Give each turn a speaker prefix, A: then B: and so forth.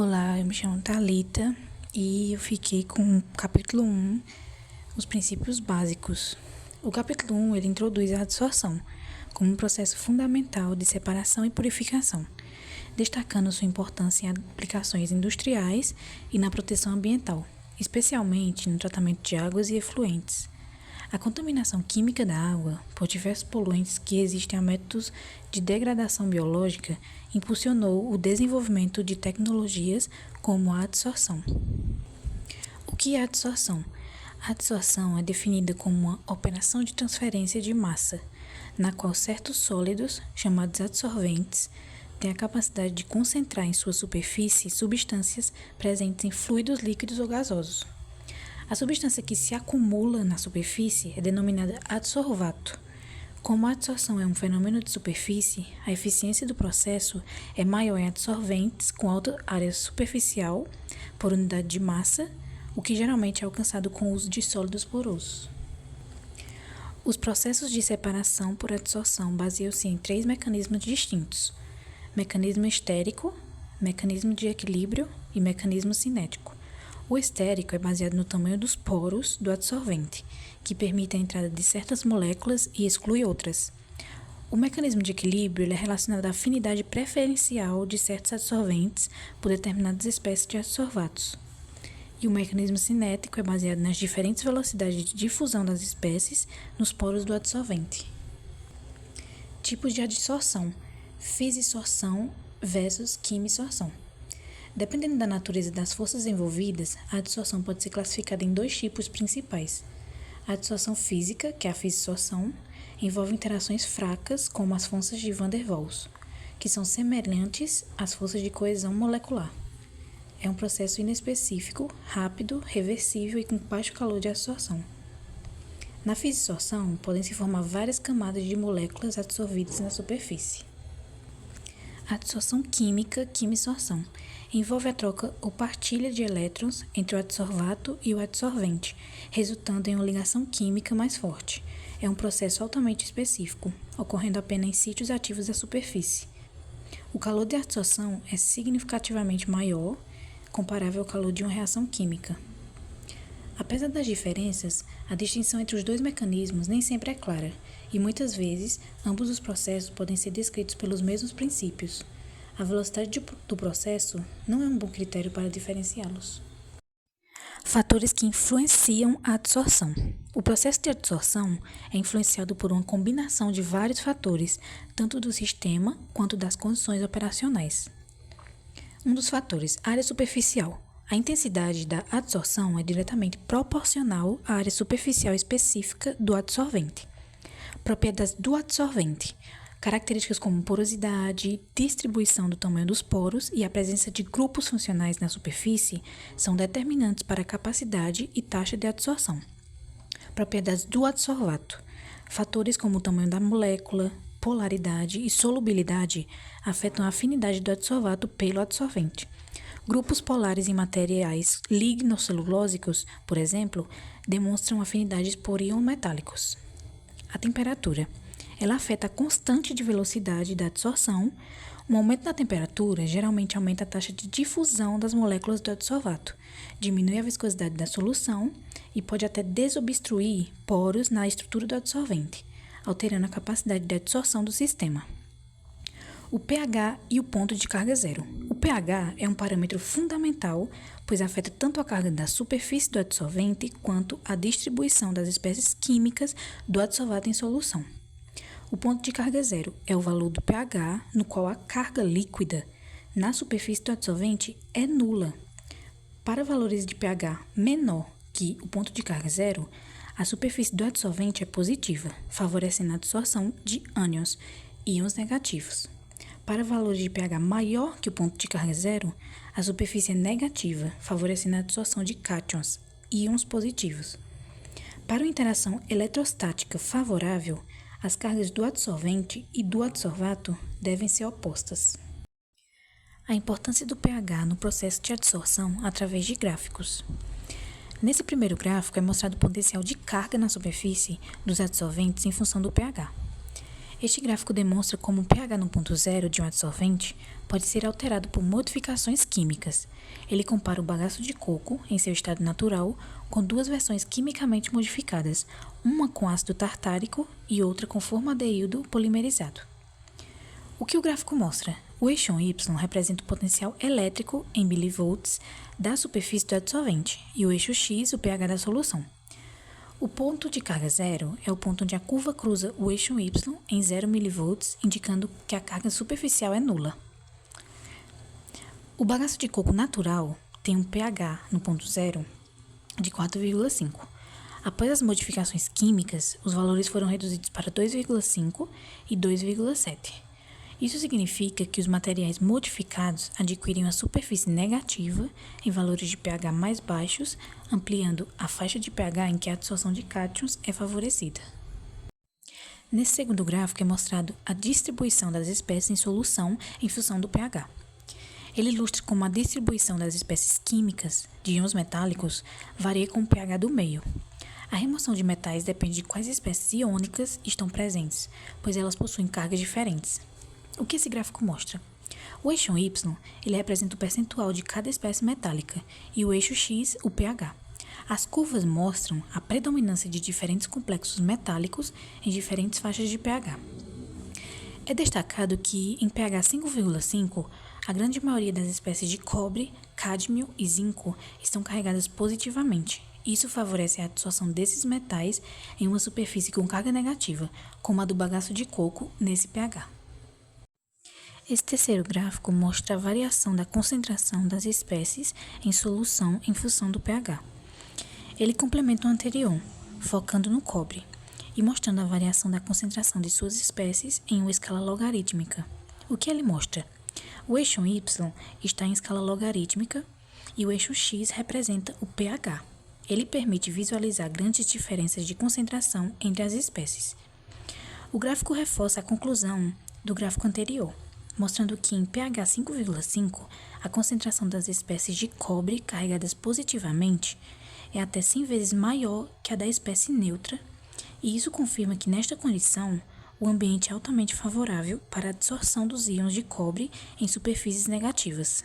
A: Olá, eu me chamo Thalita e eu fiquei com o capítulo 1, os princípios básicos. O capítulo 1, ele introduz a adsorção como um processo fundamental de separação e purificação, destacando sua importância em aplicações industriais e na proteção ambiental, especialmente no tratamento de águas e efluentes. A contaminação química da água por diversos poluentes que resistem a métodos de degradação biológica impulsionou o desenvolvimento de tecnologias como a adsorção. O que é a adsorção? A adsorção é definida como uma operação de transferência de massa, na qual certos sólidos, chamados adsorventes, têm a capacidade de concentrar em sua superfície substâncias presentes em fluidos líquidos ou gasosos. A substância que se acumula na superfície é denominada adsorvato. Como a adsorção é um fenômeno de superfície, a eficiência do processo é maior em adsorventes com alta área superficial por unidade de massa, o que geralmente é alcançado com o uso de sólidos porosos. Os processos de separação por adsorção baseiam-se em 3 mecanismos distintos: mecanismo estérico, mecanismo de equilíbrio e mecanismo cinético. O estérico é baseado no tamanho dos poros do adsorvente, que permite a entrada de certas moléculas e exclui outras. O mecanismo de equilíbrio é relacionado à afinidade preferencial de certos adsorventes por determinadas espécies de adsorvatos. E o mecanismo cinético é baseado nas diferentes velocidades de difusão das espécies nos poros do adsorvente. Tipos de adsorção: fisisorção versus quimisorção. Dependendo da natureza das forças envolvidas, a adsorção pode ser classificada em 2 tipos principais. A adsorção física, que é a fisisorção, envolve interações fracas, como as forças de Van der Waals, que são semelhantes às forças de coesão molecular. É um processo inespecífico, rápido, reversível e com baixo calor de adsorção. Na fisisorção, podem se formar várias camadas de moléculas adsorvidas na superfície. A adsorção química, quimisorção, envolve a troca ou partilha de elétrons entre o adsorvato e o adsorvente, resultando em uma ligação química mais forte. É um processo altamente específico, ocorrendo apenas em sítios ativos da superfície. O calor de adsorção é significativamente maior, comparável ao calor de uma reação química. Apesar das diferenças, a distinção entre os 2 mecanismos nem sempre é clara, e muitas vezes ambos os processos podem ser descritos pelos mesmos princípios. A velocidade do processo não é um bom critério para diferenciá-los. Fatores que influenciam a adsorção. O processo de adsorção é influenciado por uma combinação de vários fatores, tanto do sistema quanto das condições operacionais. Um dos fatores, área superficial. A intensidade da adsorção é diretamente proporcional à área superficial específica do adsorvente. Propriedades do adsorvente. Características como porosidade, distribuição do tamanho dos poros e a presença de grupos funcionais na superfície são determinantes para a capacidade e taxa de adsorção. Propriedades do adsorvato. Fatores como o tamanho da molécula, polaridade e solubilidade afetam a afinidade do adsorvato pelo adsorvente. Grupos polares em materiais lignocelulósicos, por exemplo, demonstram afinidades por íons metálicos. A temperatura. Ela afeta a constante de velocidade da adsorção. Um aumento da temperatura geralmente aumenta a taxa de difusão das moléculas do adsorvato, diminui a viscosidade da solução e pode até desobstruir poros na estrutura do adsorvente, alterando a capacidade de adsorção do sistema. O pH e o ponto de carga zero. O pH é um parâmetro fundamental, pois afeta tanto a carga da superfície do adsorvente quanto a distribuição das espécies químicas do adsorvato em solução. O ponto de carga zero é o valor do pH no qual a carga líquida na superfície do adsorvente é nula. Para valores de pH menor que o ponto de carga zero, a superfície do adsorvente é positiva, favorecendo a adsorção de ânions, íons negativos. Para valores de pH maior que o ponto de carga zero, a superfície é negativa, favorecendo a adsorção de cátions, íons positivos. Para uma interação eletrostática favorável, as cargas do adsorvente e do adsorvato devem ser opostas. A importância do pH no processo de adsorção através de gráficos. Nesse primeiro gráfico é mostrado o potencial de carga na superfície dos adsorventes em função do pH. Este gráfico demonstra como o pH no ponto zero de um adsorvente pode ser alterado por modificações químicas. Ele compara o bagaço de coco, em seu estado natural, com duas versões quimicamente modificadas, uma com ácido tartárico e outra com formaldeído polimerizado. O que o gráfico mostra? O eixo Y representa o potencial elétrico em milivolts da superfície do adsorvente e o eixo X o pH da solução. O ponto de carga zero é o ponto onde a curva cruza o eixo Y em 0 mV, indicando que a carga superficial é nula. O bagaço de coco natural tem um pH no ponto zero de 4,5. Após as modificações químicas, os valores foram reduzidos para 2,5 e 2,7. Isso significa que os materiais modificados adquirem uma superfície negativa em valores de pH mais baixos, ampliando a faixa de pH em que a absorção de cátions é favorecida. Nesse segundo gráfico é mostrado a distribuição das espécies em solução em função do pH. Ele ilustra como a distribuição das espécies químicas de íons metálicos varia com o pH do meio. A remoção de metais depende de quais espécies iônicas estão presentes, pois elas possuem cargas diferentes. O que esse gráfico mostra? O eixo Y ele representa o percentual de cada espécie metálica e o eixo X o pH. As curvas mostram a predominância de diferentes complexos metálicos em diferentes faixas de pH. É destacado que, em pH 5,5, a grande maioria das espécies de cobre, cádmio e zinco estão carregadas positivamente. Isso favorece a absorção desses metais em uma superfície com carga negativa, como a do bagaço de coco nesse pH. Esse terceiro gráfico mostra a variação da concentração das espécies em solução em função do pH. Ele complementa o anterior, focando no cobre, e mostrando a variação da concentração de suas espécies em uma escala logarítmica. O que ele mostra? O eixo Y está em escala logarítmica e o eixo X representa o pH. Ele permite visualizar grandes diferenças de concentração entre as espécies. O gráfico reforça a conclusão do gráfico anterior, mostrando que em pH 5,5, a concentração das espécies de cobre carregadas positivamente é até 100 vezes maior que a da espécie neutra, e isso confirma que nesta condição, o ambiente é altamente favorável para a absorção dos íons de cobre em superfícies negativas.